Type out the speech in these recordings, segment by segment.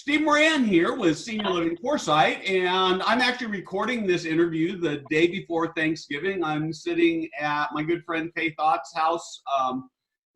Steve Moran here with Senior Living Foresight, and I'm actually recording this interview the day before Thanksgiving. I'm sitting at my good friend Faye Thought's house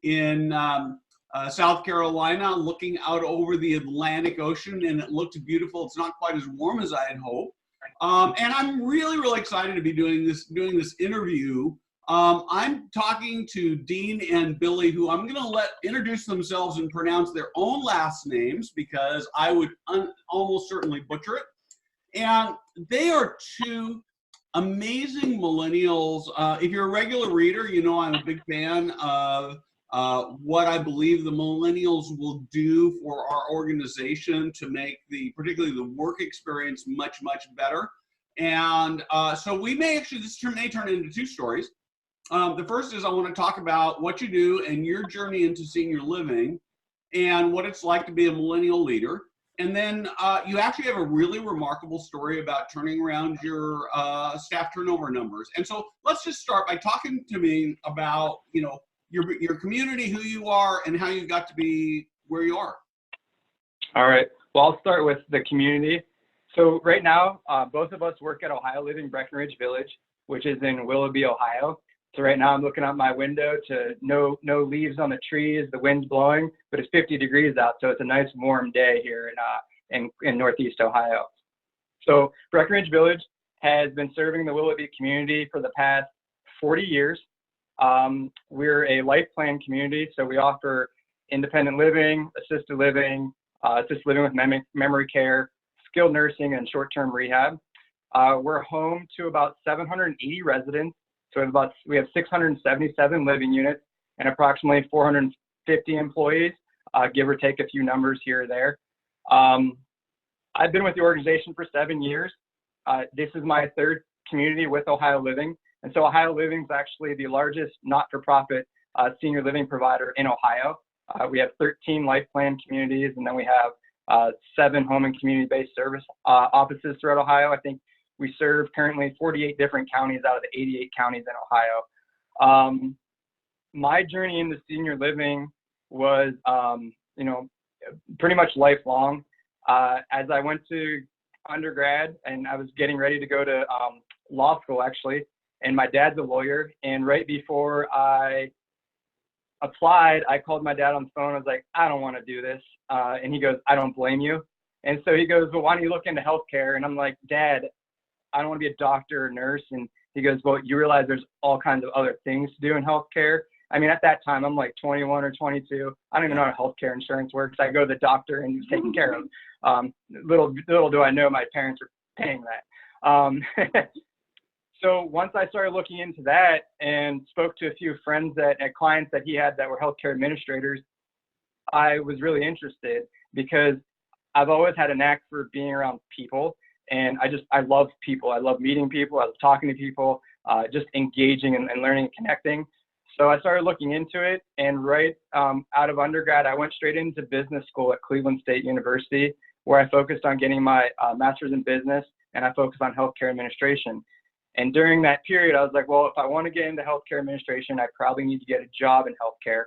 in South Carolina, looking out over the Atlantic Ocean, and it looks beautiful. It's not quite as warm as I had hoped, and I'm really excited to be doing this interview. I'm talking to Dean and Billie, who I'm going to let introduce themselves and pronounce their own last names because I would almost certainly butcher it. And they are two amazing millennials. If you're a regular reader, you know I'm a big fan of what I believe the millennials will do for our organization to make particularly the work experience much better. And so we may actually, this may turn into two stories. The first is I want to talk about what you do and your journey into senior living and what it's like to be a millennial leader. And then you actually have a really remarkable story about turning around your staff turnover numbers. And so let's just start by talking to me about, you know, your community, who you are, and how you got to be where you are. All right. Well, I'll start with the community. So right now, both of us work at Ohio Living Breckenridge Village, which is in Willoughby, Ohio. So right now I'm looking out my window to no leaves on the trees, the wind's blowing, but it's 50 degrees out, so it's a nice warm day here in Northeast Ohio. So Breckenridge Village has been serving the Willoughby community for the past 40 years. We're a life plan community, so we offer independent living, assisted living with memory care, skilled nursing, and short-term rehab. We're home to about 780 residents. So we have 677 living units and approximately 450 employees, give or take a few numbers here or there. I've been with the organization for 7 years. This is my third community with Ohio Living. And so Ohio Living is actually the largest not-for-profit senior living provider in Ohio. We have 13 life plan communities, and then we have 7 home and community-based service offices throughout Ohio. I think we serve currently 48 different counties out of the 88 counties in Ohio. My journey into senior living was, pretty much lifelong. As I went to undergrad and I was getting ready to go to law school, actually, and my dad's a lawyer. And right before I applied, I called my dad on the phone. I was like, I don't want to do this. And he goes, I don't blame you. And so he goes, well, why don't you look into healthcare? And I'm like, Dad, I don't want to be a doctor or nurse. And he goes, well, you realize there's all kinds of other things to do in healthcare. I mean, at that time, I'm like 21 or 22. I don't even know how healthcare insurance works. I go to the doctor and he's taken care of. Little do I know my parents are paying that. So once I started looking into that and spoke to a few friends and clients that he had that were healthcare administrators, I was really interested because I've always had a knack for being around people. And I love people. I love meeting people. I love talking to people, just engaging and learning and connecting. So I started looking into it. And right out of undergrad, I went straight into business school at Cleveland State University, where I focused on getting my master's in business, and I focused on healthcare administration. And during that period, I was like, well, if I want to get into healthcare administration, I probably need to get a job in healthcare.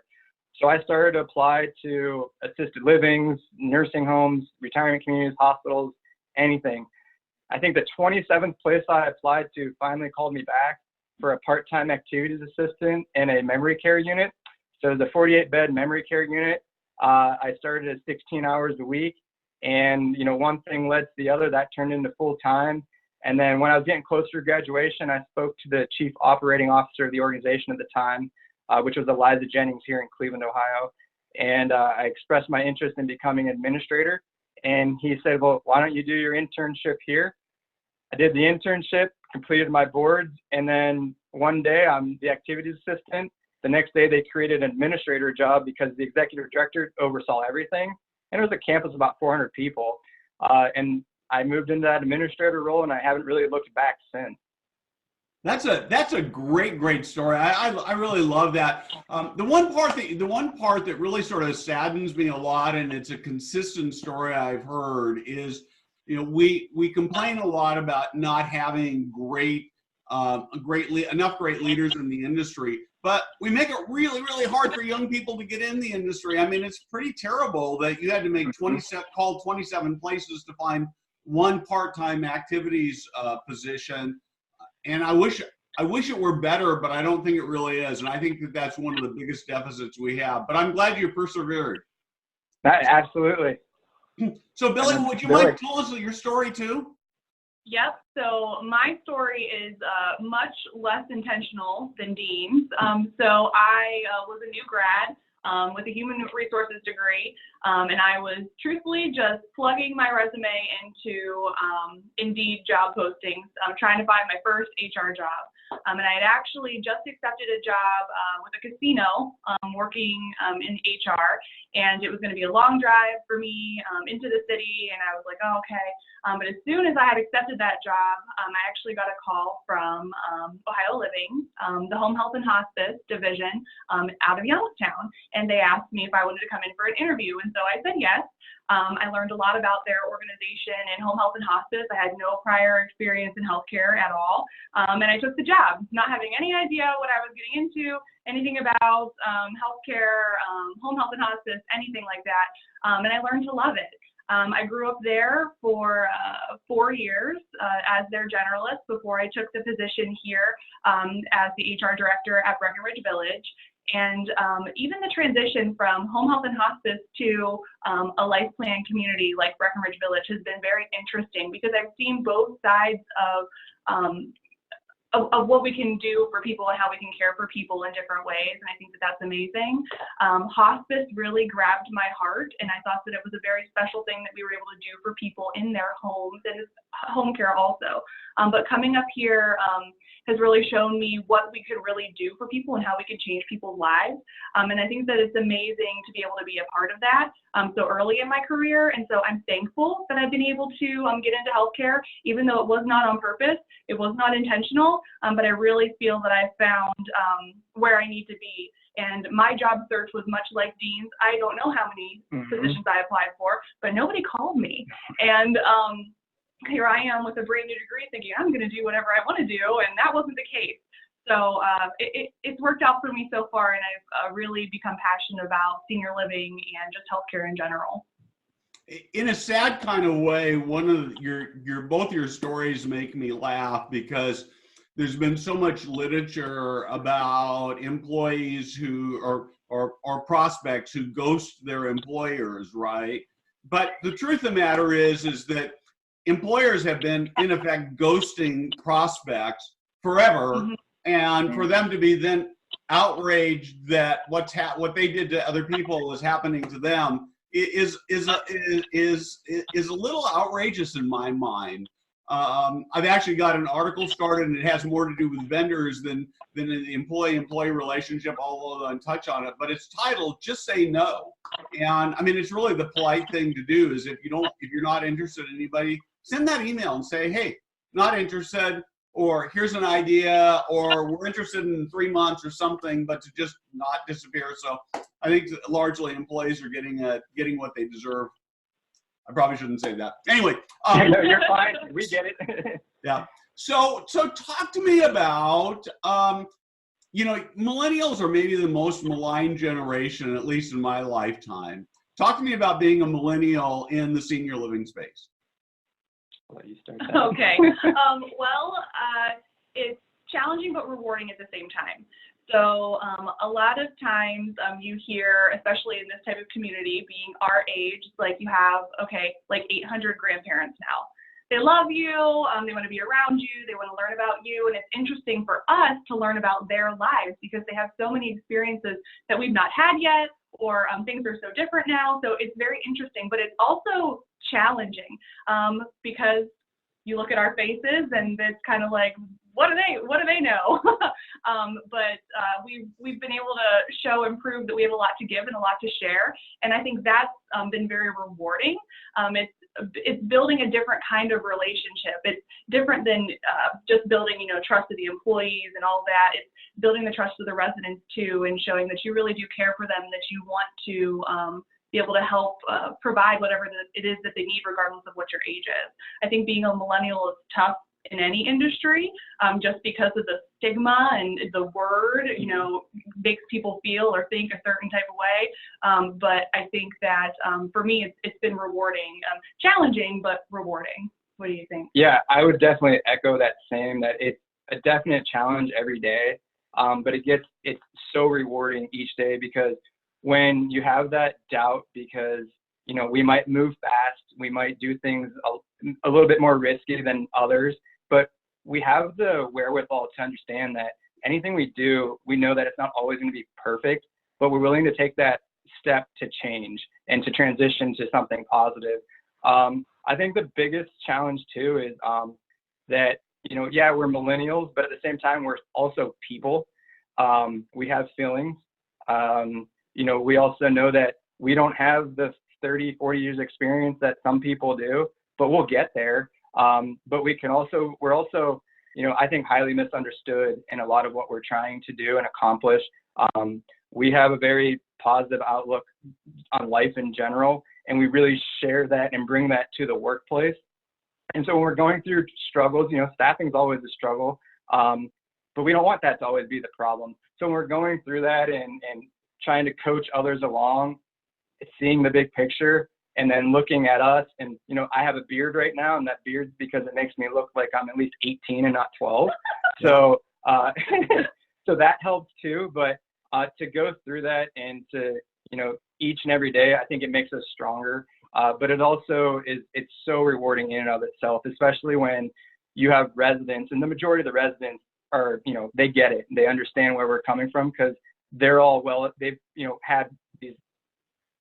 So I started to apply to assisted livings, nursing homes, retirement communities, hospitals, anything. I think the 27th place I applied to finally called me back for a part-time activities assistant in a memory care unit. So the 48-bed memory care unit, I started at 16 hours a week. And, one thing led to the other. That turned into full-time. And then when I was getting closer to graduation, I spoke to the chief operating officer of the organization at the time, which was Eliza Jennings here in Cleveland, Ohio. And I expressed my interest in becoming an administrator. And he said, well, why don't you do your internship here? I did the internship, completed my boards, and then one day I'm the activities assistant. The next day they created an administrator job because the executive director oversaw everything. And it was a campus of about 400 people. And I moved into that administrator role, and I haven't really looked back since. That's a great story. I really love that. The one part that really sort of saddens me a lot, and it's a consistent story I've heard, is we complain a lot about not having enough great leaders in the industry. but we make it really, really hard for young people to get in the industry. I mean, it's pretty terrible that you had to make call 27 places to find one part-time activities position. And I wish it were better, but I don't think it really is. And I think that that's one of the biggest deficits we have. But I'm glad you persevered. Absolutely. So, Billie, would you mind telling us your story too? Yep. So my story is much less intentional than Dean's. So I was a new grad with a human resources degree, and I was truthfully just plugging my resume into Indeed job postings, trying to find my first HR job. And I had actually just accepted a job with a casino working in HR, and it was going to be a long drive for me into the city, and I was like, oh, okay. But as soon as I had accepted that job, I actually got a call from Ohio Living, the Home Health and Hospice division out of Youngstown, and they asked me if I wanted to come in for an interview, and so I said yes. I learned a lot about their organization and home health and hospice. I had no prior experience in healthcare at all, and I took the job, not having any idea what I was getting into, anything about healthcare, home health and hospice, anything like that, and I learned to love it. I grew up there for 4 years as their generalist before I took the position here as the HR director at Breckenridge Village. And even the transition from home health and hospice to a life plan community like Breckenridge Village has been very interesting because I've seen both sides of what we can do for people and how we can care for people in different ways. And I think that that's amazing. Hospice really grabbed my heart, and I thought that it was a very special thing that we were able to do for people in their homes, and home care also. But coming up here has really shown me what we could really do for people and how we could change people's lives. And I think that it's amazing to be able to be a part of that so early in my career. And so I'm thankful that I've been able to get into healthcare, even though it was not on purpose, it was not intentional, but I really feel that I found where I need to be. And my job search was much like Dean's. I don't know how many positions I applied for, but nobody called me. And here I am with a brand new degree thinking I'm going to do whatever I want to do, and that wasn't the case. So it's worked out for me so far, and I've really become passionate about senior living and just healthcare in general. In a sad kind of way, one of both your stories make me laugh because there's been so much literature about employees who or prospects who ghost their employers, right? But the truth of the matter is that employers have been, in effect, ghosting prospects forever, and for them to be then outraged that what they did to other people is happening to them is a little outrageous in my mind. I've actually got an article started, and it has more to do with vendors than the employee-employee relationship, although I'll touch on it. But it's titled "Just Say No," and I mean it's really the polite thing to do. Is if you're not interested in anybody, send that email and say, hey, not interested, or here's an idea, or we're interested in 3 months or something, but to just not disappear. So I think largely employees are getting what they deserve. I probably shouldn't say that. Anyway. No, you're fine. We get it. Yeah. So talk to me about, millennials are maybe the most maligned generation, at least in my lifetime. Talk to me about being a millennial in the senior living space. I'll let you start that. Okay. It's challenging but rewarding at the same time. So a lot of times you hear, especially in this type of community, being our age, it's like you have, like 800 grandparents now. They love you, they want to be around you, they want to learn about you, and it's interesting for us to learn about their lives because they have so many experiences that we've not had yet, or things are so different now. So it's very interesting, but it's also challenging because you look at our faces and it's kind of like, what do they know? But we've been able to show and prove that we have a lot to give and a lot to share, and I think that's been very rewarding. It's building a different kind of relationship. It's different than just building, trust of the employees and all that. It's building the trust of the residents too, and showing that you really do care for them, that you want to be able to help provide whatever it is that they need, regardless of what your age is. I think being a millennial is tough in any industry, just because of the stigma and the word, makes people feel or think a certain type of way. But I think that for me, it's been rewarding, challenging, but rewarding. What do you think? Yeah, I would definitely echo that same, that it's a definite challenge every day, but it's so rewarding each day, because when you have that doubt, because we might move fast, we might do things a little bit more risky than others, but we have the wherewithal to understand that anything we do, we know that it's not always going to be perfect, but we're willing to take that step to change and to transition to something positive. I think the biggest challenge too is that, yeah, we're millennials, but at the same time, we're also people. We have feelings. We also know that we don't have the 30, 40 years experience that some people do, but we'll get there. But we're also, I think, highly misunderstood in a lot of what we're trying to do and accomplish. We have a very positive outlook on life in general, and we really share that and bring that to the workplace. And so when we're going through struggles, staffing is always a struggle, but we don't want that to always be the problem. So when we're going through that and trying to coach others along, seeing the big picture, and then looking at us, and I have a beard right now, and that beard's because it makes me look like I'm at least 18 and not 12. So so that helps too. But to go through that and to each and every day, I think it makes us stronger. But it also it's so rewarding in and of itself, especially when you have residents, and the majority of the residents are, they get it, they understand where we're coming from, because they're all they've had these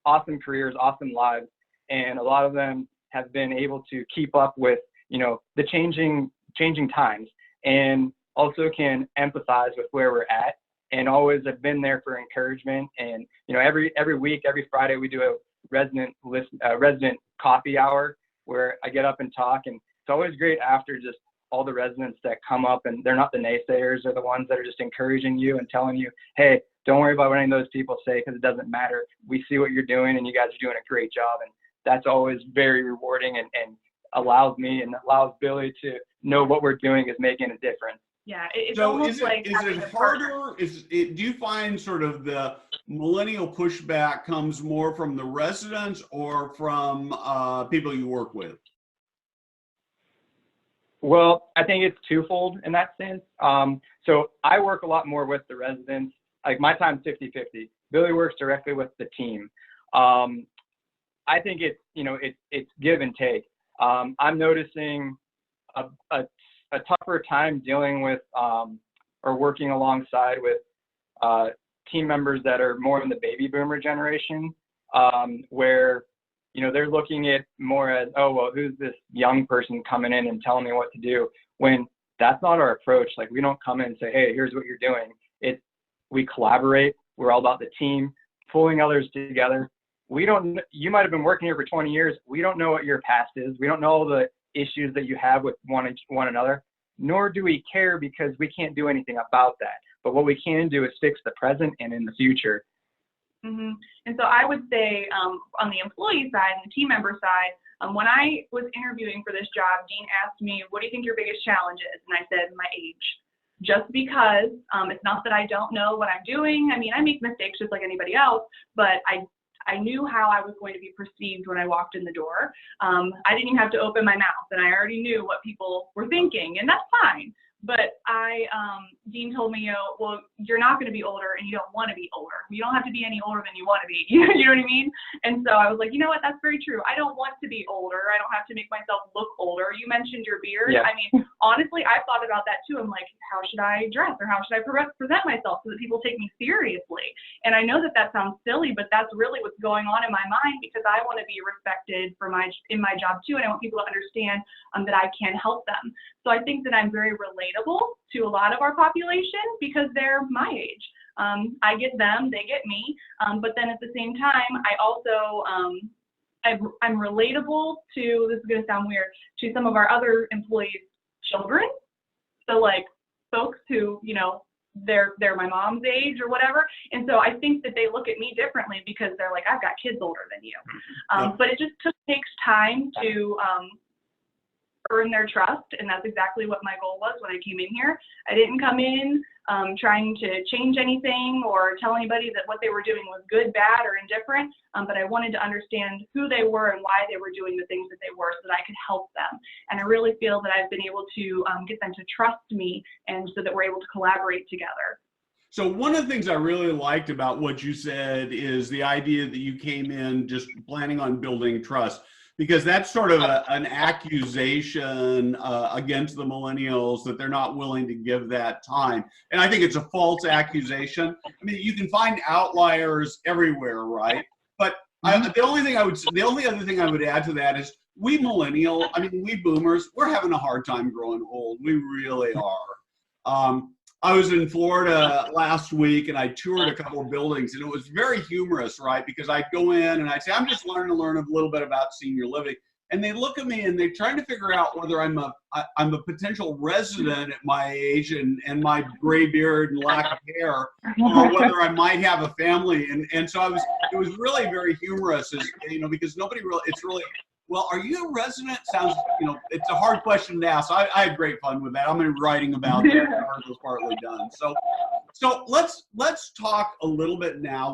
awesome careers, awesome lives, and a lot of them have been able to keep up with the changing times, and also can empathize with where we're at, and always have been there for encouragement. And every week, every Friday, we do a resident coffee hour where I get up and talk, and it's always great after just all the residents that come up, and they're not the naysayers, they're the ones that are just encouraging you and telling you, hey, don't worry about what any of those people say, because it doesn't matter. We see what you're doing, and you guys are doing a great job. And that's always very rewarding, and allows me and allows Billie to know what we're doing is making a difference. Yeah, it's so almost is it, like is it harder? Do you find sort of the millennial pushback comes more from the residents or from people you work with? Well, I think it's twofold in that sense. So I work a lot more with the residents. Like, my time's 50-50. Billie works directly with the team. I think it's give and take. I'm noticing a tougher time dealing with or working alongside with team members that are more in the baby boomer generation, where they're looking at more as, oh, well, who's this young person coming in and telling me what to do, when that's not our approach. Like, we don't come in and say, hey, here's what you're doing. We collaborate. We're all about the team, pulling others together. You might have been working here for 20 years. We don't know what your past is. We don't know all the issues that you have with one another, nor do we care, because we can't do anything about that. But what we can do is fix the present and in the future. Mm-hmm. And so I would say on the employee side and the team member side, when I was interviewing for this job, Dean asked me, what do you think your biggest challenge is? And I said, my age. Just because it's not that I don't know what I'm doing. I mean, I make mistakes just like anybody else, but I knew how I was going to be perceived when I walked in the door. I didn't even have to open my mouth, and I already knew what people were thinking, and that's fine. But Dean told me, well, you're not going to be older, and you don't want to be older. You don't have to be any older than you want to be. You know what I mean? And so I was like, you know what? That's very true. I don't want to be older. I don't have to make myself look older. You mentioned your beard. Yeah. I mean, honestly, I thought about that too. I'm like, how should I dress, or how should I present myself so that people take me seriously? And I know that sounds silly, but that's really what's going on in my mind, because I want to be respected in my job too, and I want people to understand that I can help them. So I think that I'm very relatable to a lot of our population, because they're my age. I get them, they get me, but then at the same time, I also, I'm relatable to, this is going to sound weird, to some of our other employees' children. So like folks who, they're my mom's age or whatever. And so I think that they look at me differently, because they're like, I've got kids older than you. But it just takes time to earn their trust, and that's exactly what my goal was when I came in here. I didn't come in trying to change anything or tell anybody that what they were doing was good, bad, or indifferent, but I wanted to understand who they were and why they were doing the things that they were so that I could help them. And I really feel that I've been able to get them to trust me, and so that we're able to collaborate together. So one of the things I really liked about what you said is the idea that you came in just planning on building trust, because that's sort of an accusation against the millennials that they're not willing to give that time. And I think it's a false accusation. I mean, you can find outliers everywhere, right? But the only other thing I would add to that is we we boomers, we're having a hard time growing old. We really are. I was in Florida last week and I toured a couple of buildings, and it was very humorous, right? Because I'd go in and I'd say, I'm just learning to learn a little bit about senior living. And they look at me and they're trying to figure out whether I'm a potential resident at my age and my gray beard and lack of hair, or whether I might have a family. And so it was really very humorous, because nobody really, it's really, well, are you a resident? Sounds, it's a hard question to ask. I had great fun with that. I'm going to be writing about that. The article's partly done. So let's talk a little bit now.